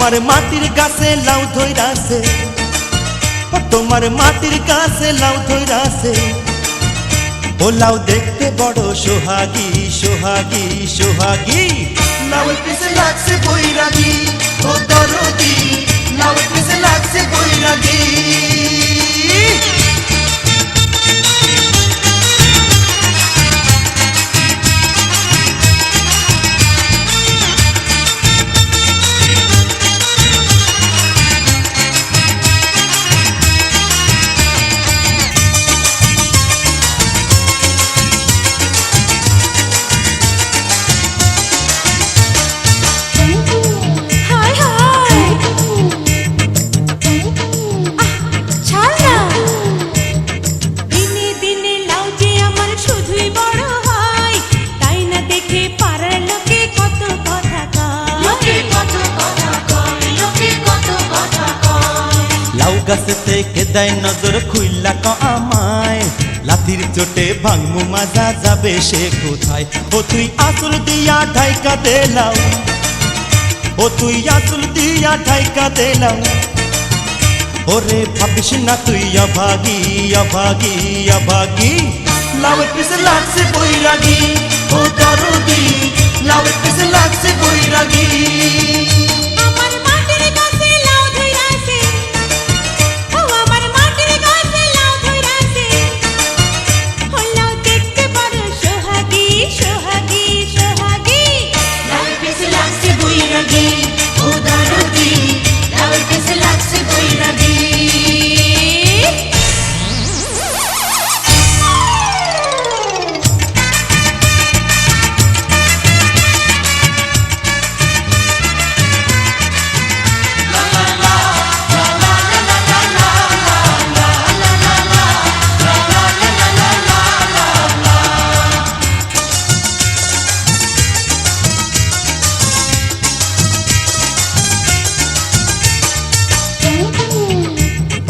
তোমার মাটির গাছে লাউ ধইরাছে, তোমার মাটির গাছে লাউ ধইরাছে। ও লাউ দেখতে বড় সোহাগী সোহাগী সোহাগী। লাউয়ের পিছে লাগছে বৈরাগী, ও দরদি লাউয়ের পিছে লাগছে বৈরাগী। গাছে থেকে দেয় নজর খুইলা ক আমায়, লাঠির চোটে ভাঙমু মাজা যাবে সে কোথায়। ও তুই আসল দিয়া ঢাইকা দেলাও, ও তুই আসল দিয়া ঢাইকা দেলাও। ওরে ভাবিস না তুই অভাগী অভাগী অভাগী। লাউয়ের পিছে লাগছে বৈরাগী, ও দরদি লাউয়ের পিছে লাগছে বৈরাগী।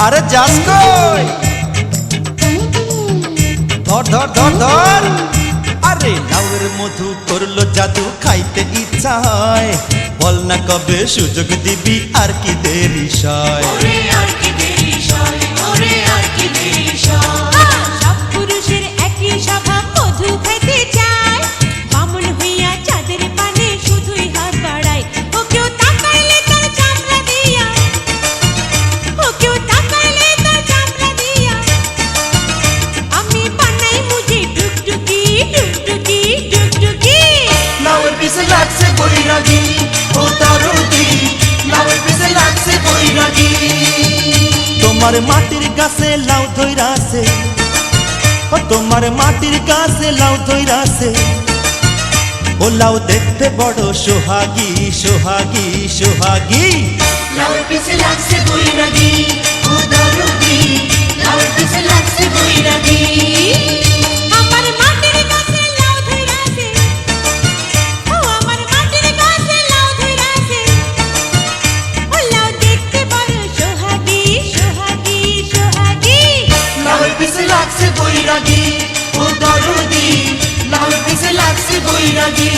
আরে যাস কই, ধর ধর ধর ধর। আরে লাউয়ের মধু করলো জাদু, খাইতে ইচ্ছা হয়। বল না কবে সুযোগ দিবি, আর কি দেরি সয়। সব পুরুষের একই স্বভাব, মধু খাইতে চায়। বামন হইয়া চাঁদের পানে শুধুই হাত বাড়ায়। ও কেউ তাকাইলে তার চামড়া দিয়া, ও কেউ তাকাইলে তার চামড়া দিয়া। আমি বানাই মুজে টুকটুকি টুকটুকি টুকটুকি। লাউয়ের পিছে লাগছে বৈরাগী, ও দরদি লাউয়ের পিছে লাগছে বৈরাগী। তোমার মাটির গাছে লাউ ধইরাছে, ও তোমার মাটির গাছে লাউ ধইরাছে। ও লাউ দেখতে বড় সোহাগী সোহাগী সোহাগী। লাউয়ের পিছে লাগছে বৈরাগী, ও দরদি লাউয়ের পিছে লাগছে বৈরাগী। আমার মাটির গাছে লাউ ধইরাছে, ও আমার মাটির গাছে লাউ ধইরাছে। ও লাউ দেখতে বড় সোহাগী সোহাগী সোহাগী। লাউয়ের পিছে লাগছে বৈরাগী, ও দরদি লাউয়ের পিছে লাগছে বৈরাগী।